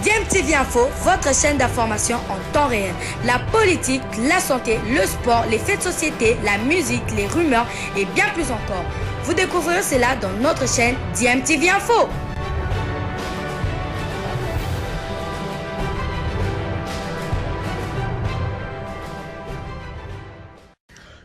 DMTV Info, votre chaîne d'information en temps réel. La politique, la santé, le sport, les faits de société, la musique, les rumeurs et bien plus encore. Vous découvrirez cela dans notre chaîne DMTV Info.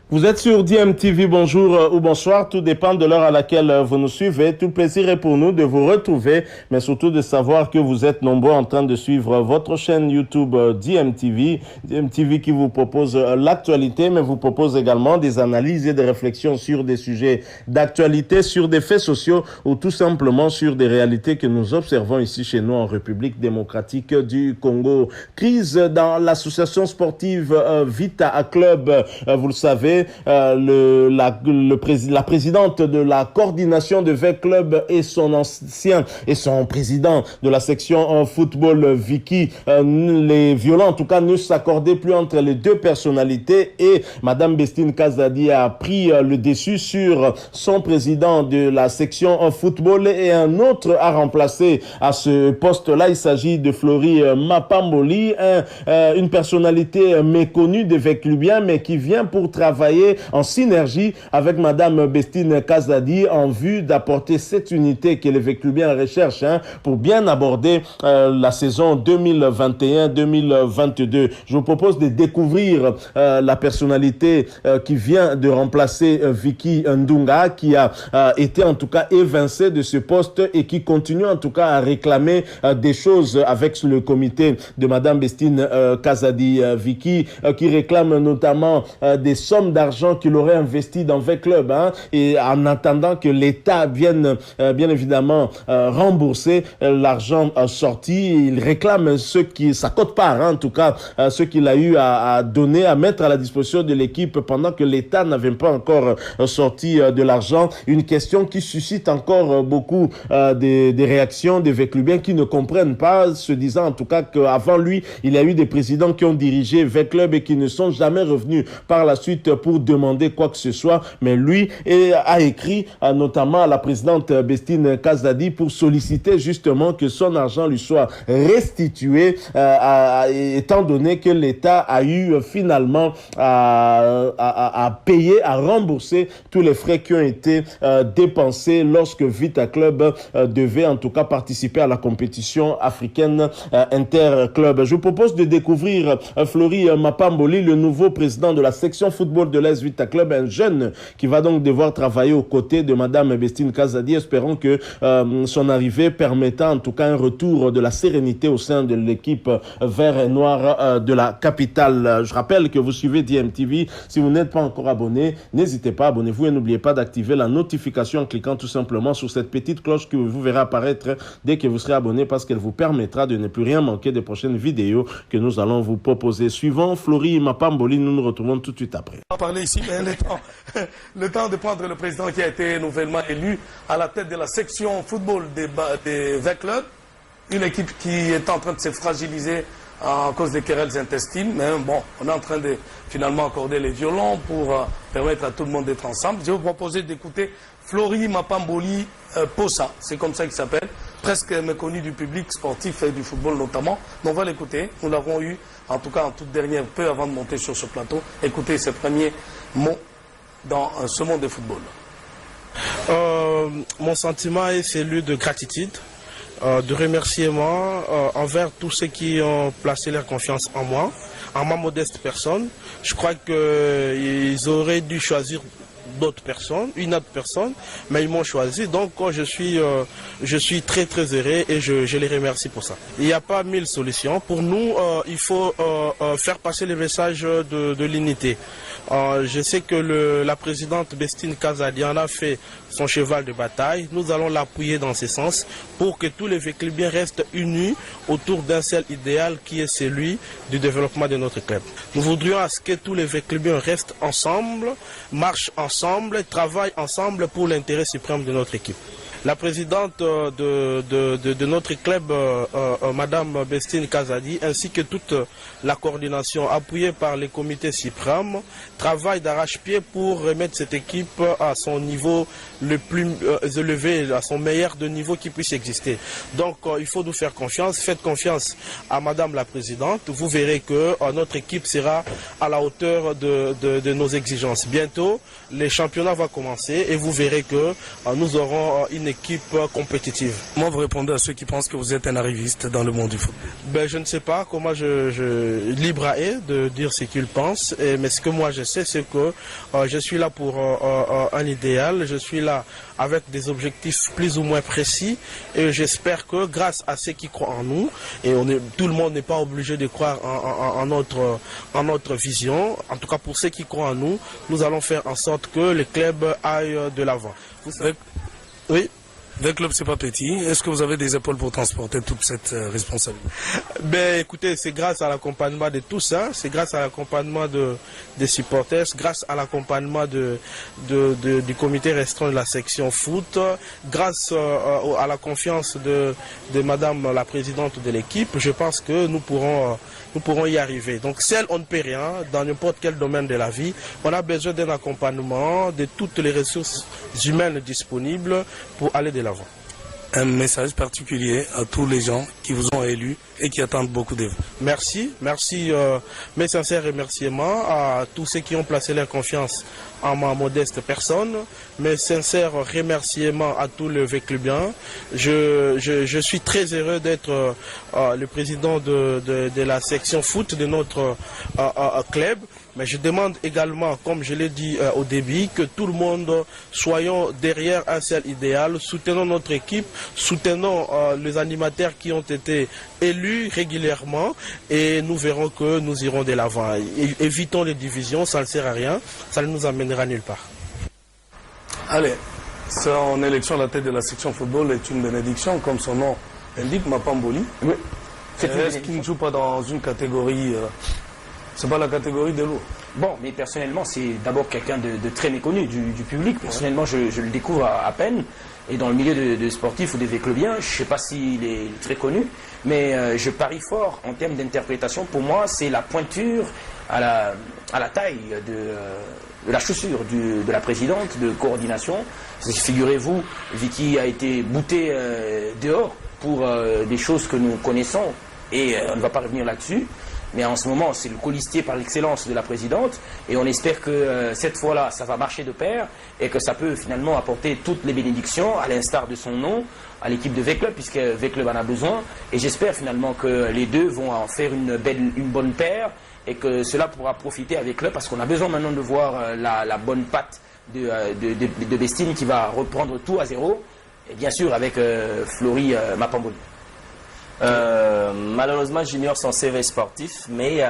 Vous êtes sur DMTV, bonjour ou bonsoir, tout dépend de l'heure à laquelle vous nous suivez. Tout plaisir est pour nous de vous retrouver, mais surtout de savoir que vous êtes nombreux en train de suivre votre chaîne YouTube DMTV. DMTV qui vous propose l'actualité, mais vous propose également des analyses et des réflexions sur des sujets d'actualité, sur des faits sociaux ou tout simplement sur des réalités que nous observons ici chez nous en République démocratique du Congo. Crise dans l'association sportive Vita Club, vous le savez. La présidente de la coordination de VEC Club et son président de la section football Vicky, les violents en tout cas ne s'accordaient plus entre les deux personnalités et Madame Bestine Kazadi a pris le dessus sur son président de la section football et un autre a remplacé à ce poste-là. Il s'agit de Flory Mapamboli, une personnalité méconnue des VEC Clubiens mais qui vient pour travailler en synergie avec Madame Bestine Kazadi en vue d'apporter cette unité que les Véclubiens recherchent pour bien aborder la saison 2021-2022. Je vous propose de découvrir la personnalité qui vient de remplacer Vicky Ndunga, qui a été en tout cas évincée de ce poste et qui continue en tout cas à réclamer des choses avec le comité de Madame Bestine Kazadi. Vicky qui réclame notamment des sommes d'argent qu'il aurait investi dans VEC Club et en attendant que l'État vienne bien évidemment rembourser l'argent sorti. Il réclame sa quote-part en tout cas ce qu'il a eu à donner, à mettre à la disposition de l'équipe pendant que l'État n'avait pas encore sorti de l'argent. Une question qui suscite encore beaucoup des réactions des Véclubiens qui ne comprennent pas, se disant en tout cas qu'avant lui, il y a eu des présidents qui ont dirigé VEC Club et qui ne sont jamais revenus par la suite pour demander quoi que ce soit, mais lui a écrit notamment à la présidente Bestine Kazadi pour solliciter justement que son argent lui soit restitué, étant donné que l'État a eu finalement à payer, à rembourser tous les frais qui ont été dépensés lorsque Vita Club devait en tout cas participer à la compétition africaine interclub. Je vous propose de découvrir Flory Mapamboli, le nouveau président de la section football de l'Est Vita Club, un jeune qui va donc devoir travailler aux côtés de Madame Bestine Kazadi. Espérons que son arrivée permettra en tout cas un retour de la sérénité au sein de l'équipe vert et noir de la capitale. Je rappelle que vous suivez DMTV. Si vous n'êtes pas encore abonné, n'hésitez pas, abonnez-vous et n'oubliez pas d'activer la notification en cliquant tout simplement sur cette petite cloche que vous verrez apparaître dès que vous serez abonné, parce qu'elle vous permettra de ne plus rien manquer des prochaines vidéos que nous allons vous proposer. Suivant Flory Mapamboli, nous nous retrouvons tout de suite après. On va parler ici, mais le temps de prendre le président qui a été nouvellement élu à la tête de la section football des VEC Club, une équipe qui est en train de se fragiliser à cause des querelles intestines, mais bon, on est en train de finalement accorder les violons pour permettre à tout le monde d'être ensemble. Je vais vous proposer d'écouter Flory Mapamboli Posa, c'est comme ça qu'il s'appelle, presque méconnu du public sportif et du football notamment. Mais on va l'écouter, nous l'avons eu en tout cas en toute dernière, peu avant de monter sur ce plateau. Écoutez ses premiers mots dans ce monde de football. Mon sentiment est celui de gratitude, de remerciement envers tous ceux qui ont placé leur confiance en moi, en ma modeste personne. Je crois qu'ils auraient dû choisir d'autres personnes, une autre personne, mais ils m'ont choisi. Donc je suis très très heureux et je les remercie pour ça. Il n'y a pas 1000 solutions. Pour nous, il faut faire passer le message de l'unité. Je sais que la présidente Bestine Kazadi en a fait son cheval de bataille. Nous allons l'appuyer dans ce sens pour que tous les Véclubiens restent unis autour d'un seul idéal qui est celui du développement de notre club. Nous voudrions à ce que tous les Véclubiens restent ensemble, marchent ensemble, travaillent ensemble pour l'intérêt suprême de notre équipe. La présidente de notre club, Madame Bestine Kazadi, ainsi que toute la coordination appuyée par les comités suprêmes, travaille d'arrache-pied pour remettre cette équipe à son niveau le plus élevé, à son meilleur de niveau qui puisse exister. Donc il faut nous faire confiance, faites confiance à Madame la Présidente, vous verrez que notre équipe sera à la hauteur de nos exigences. Bientôt, les championnats vont commencer et vous verrez que nous aurons une équipe compétitive. Comment vous répondez à ceux qui pensent que vous êtes un arriviste dans le monde du football? Ben, je ne sais pas comment libre à eux de dire ce qu'ils pensent, mais ce que moi je sais, c'est que je suis là pour un idéal, je suis là avec des objectifs plus ou moins précis et j'espère que grâce à ceux qui croient en nous, et tout le monde n'est pas obligé de croire en notre vision, en tout cas pour ceux qui croient en nous, nous allons faire en sorte que le club aille de l'avant. Oui. Le club, c'est pas petit. Est-ce que vous avez des épaules pour transporter toute cette responsabilité? Ben, écoutez, c'est grâce à l'accompagnement de tout ça, c'est grâce à l'accompagnement des supporters, grâce à l'accompagnement du comité restreint de la section foot, grâce à la confiance de Madame la Présidente de l'équipe, je pense que nous pourrons y arriver. Donc, seul, on ne peut rien dans n'importe quel domaine de la vie. On a besoin d'un accompagnement, de toutes les ressources humaines disponibles pour aller de l'avant. Un message particulier à tous les gens qui vous ont élus et qui attendent beaucoup de vous. Merci, mes sincères remerciements à tous ceux qui ont placé leur confiance en ma modeste personne. Mes sincères remerciements à tous les Veclubiens. Je suis très heureux d'être le président de la section foot de notre club. Mais je demande également, comme je l'ai dit au début, que tout le monde soyons derrière un seul idéal, soutenons notre équipe, soutenons les animateurs qui ont été élus régulièrement et nous verrons que nous irons de l'avant. Évitons les divisions, ça ne sert à rien, ça ne nous amènera nulle part. Allez, son élection à la tête de la section football est une bénédiction, comme son nom indique, Mapamboli. Oui. Est-ce qu'il ne joue pas dans une catégorie... c'est pas la catégorie de l'eau. Bon, mais personnellement, c'est d'abord quelqu'un de très méconnu du public. Personnellement, je le découvre à peine. Et dans le milieu de sportifs ou des Veclubiens, je ne sais pas s'il est très connu, mais je parie fort en termes d'interprétation. Pour moi, c'est la pointure à la taille de la chaussure de la présidente de coordination. Figurez-vous, Vicky a été boutée dehors pour des choses que nous connaissons et on ne va pas revenir là-dessus. Mais en ce moment, c'est le colistier par l'excellence de la présidente. Et on espère que cette fois-là, ça va marcher de pair et que ça peut finalement apporter toutes les bénédictions, à l'instar de son nom, à l'équipe de Veclub, puisque Veclub en a besoin. Et j'espère finalement que les deux vont en faire une bonne paire et que cela pourra profiter à Veclub, parce qu'on a besoin maintenant de voir la bonne patte de Bestine qui va reprendre tout à zéro. Et bien sûr avec Flory Mapamboli. Malheureusement, j'ignore son CV sportif, mais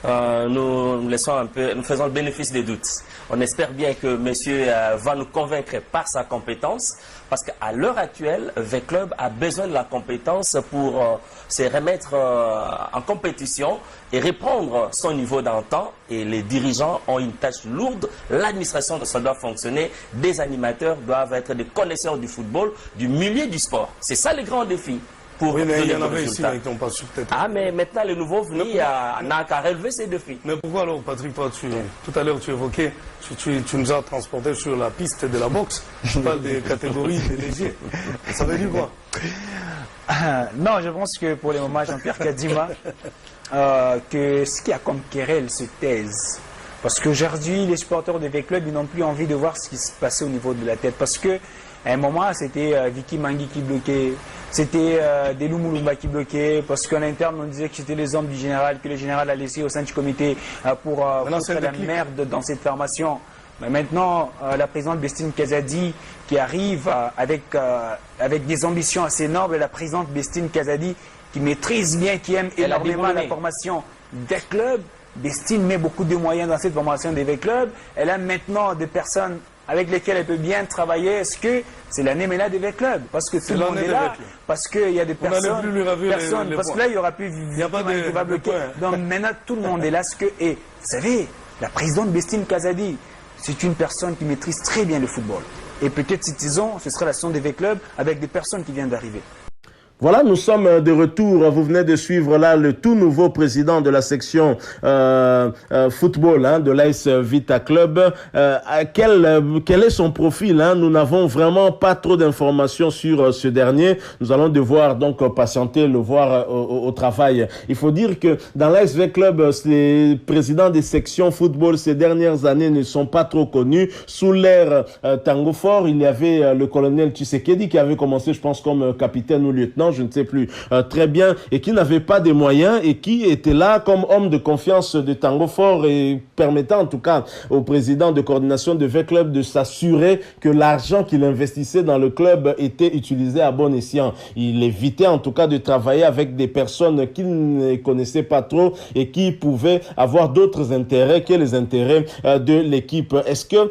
nous faisons le bénéfice des doutes. On espère bien que monsieur va nous convaincre par sa compétence, parce qu'à l'heure actuelle, Veclub a besoin de la compétence pour se remettre en compétition et reprendre son niveau d'antan. Et les dirigeants ont une tâche lourde. L'administration, ça doit fonctionner. Des animateurs doivent être des connaisseurs du football, du milieu du sport. C'est ça le grand défi. Oui, mais il y en avait ici qui n'ont pas su peut-être. Ah, mais maintenant, les nouveaux venus n'a qu'à relever ces défis. Mais pourquoi alors, Patrick, tout à l'heure, tu évoquais, tu nous as transporté sur la piste de la boxe. Tu parles des catégories des légers. Ça veut dire quoi? Non, je pense que pour le moment, Jean-Pierre Kadima, que ce qu'il y a comme querelle se taise. Parce qu'aujourd'hui, les supporters de Veclub, ils n'ont plus envie de voir ce qui se passait au niveau de la tête. Parce que à un moment, c'était Vicky Mangui qui bloquait, c'était Delou Moulumba qui bloquait, parce qu'en interne, on disait que c'était les hommes du général, que le général a laissé au sein du comité pour faire la merde dans cette formation. Mais maintenant, la présidente Bestine Kazadi qui arrive avec des ambitions assez énormes, et la présidente Bestine Kazadi qui maîtrise bien, qui aime énormément la formation des clubs. Bestine met beaucoup de moyens dans cette formation des Veclub. Elle a maintenant des personnes avec lesquelles elle peut bien travailler. Est-ce que c'est l'année maintenant des Veclub? Parce que tout le monde est là, parce qu'il y a des personnes, parce que là il n'y aura plus qui va bloquer. Donc maintenant tout le monde est là. Et vous savez, la présidente Bestine Kazadi, c'est une personne qui maîtrise très bien le football. Et peut-être, si disons, ce sera la saison des Veclub avec des personnes qui viennent d'arriver. Voilà, nous sommes de retour. Vous venez de suivre là le tout nouveau président de la section football de l'AS Vita Club. Quel est son profil? Nous n'avons vraiment pas trop d'informations sur ce dernier. Nous allons devoir donc patienter, le voir au travail. Il faut dire que dans l'AS Vita Club, les présidents des sections football ces dernières années ne sont pas trop connus. Sous l'ère Tango Fort, il y avait le colonel Tshisekedi qui avait commencé, je pense, comme capitaine ou lieutenant, je ne sais plus très bien, et qui n'avait pas de moyens et qui était là comme homme de confiance de Tango Fort et permettant en tout cas au président de coordination de V Club de s'assurer que l'argent qu'il investissait dans le club était utilisé à bon escient. Il évitait en tout cas de travailler avec des personnes qu'il ne connaissait pas trop et qui pouvaient avoir d'autres intérêts que les intérêts de l'équipe. Est-ce que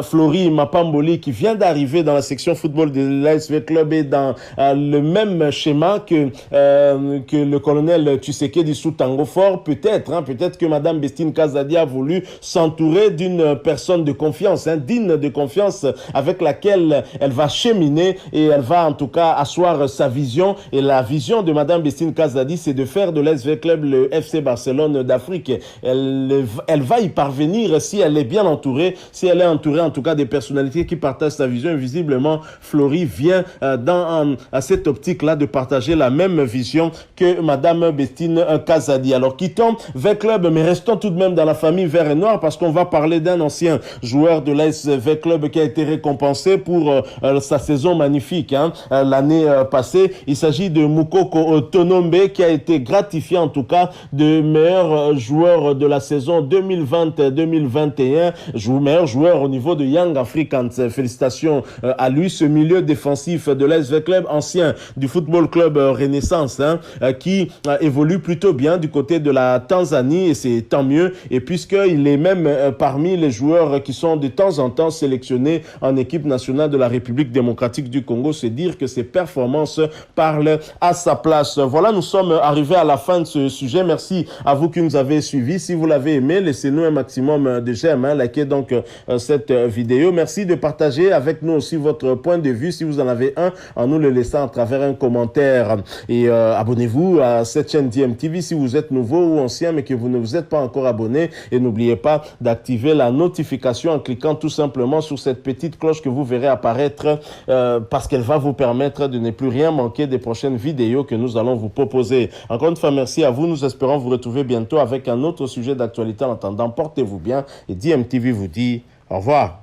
Flory Mapamboli, qui vient d'arriver dans la section football de l'ASV Club, est dans le même schéma que le colonel Tshisekedi sous Tango Fort? Peut-être que Madame Bestine Kazadi a voulu s'entourer d'une personne de confiance, digne de confiance, avec laquelle elle va cheminer et elle va en tout cas asseoir sa vision. Et la vision de Madame Bestine Kazadi, c'est de faire de l'ASV Club le FC Barcelone d'Afrique. Elle va y parvenir si elle est bien entourée, si elle est entourée en tout cas des personnalités qui partagent sa vision. Et visiblement, Flory vient à cette optique-là de partager la même vision que Madame Bestine Kazadi. Alors quittons V Club, mais restons tout de même dans la famille vert et noir parce qu'on va parler d'un ancien joueur de l'AS V Club qui a été récompensé pour sa saison magnifique l'année passée. Il s'agit de Moukoko Tonombe qui a été gratifié en tout cas de meilleur joueur de la saison 2020-2021, meilleur joueur au niveau de Young Africans. Félicitations à lui, ce milieu défensif de l'AS V Club, ancien du Football Club Renaissance, qui évolue plutôt bien du côté de la Tanzanie, et c'est tant mieux, et puisqu'il est même parmi les joueurs qui sont de temps en temps sélectionnés en équipe nationale de la République démocratique du Congo, c'est dire que ses performances parlent à sa place. Voilà, nous sommes arrivés à la fin de ce sujet. Merci à vous qui nous avez suivis. Si vous l'avez aimé, laissez-nous un maximum de j'aime, likez donc cette vidéo. Merci de partager avec nous aussi votre point de vue, si vous en avez un, en nous le laissant à travers un commentaire. Et abonnez-vous à cette chaîne DMTV si vous êtes nouveau ou ancien mais que vous ne vous êtes pas encore abonné, et n'oubliez pas d'activer la notification en cliquant tout simplement sur cette petite cloche que vous verrez apparaître parce qu'elle va vous permettre de ne plus rien manquer des prochaines vidéos que nous allons vous proposer. Encore une fois, merci à vous. Nous espérons vous retrouver bientôt avec un autre sujet d'actualité. En attendant, portez-vous bien et DMTV vous dit au revoir.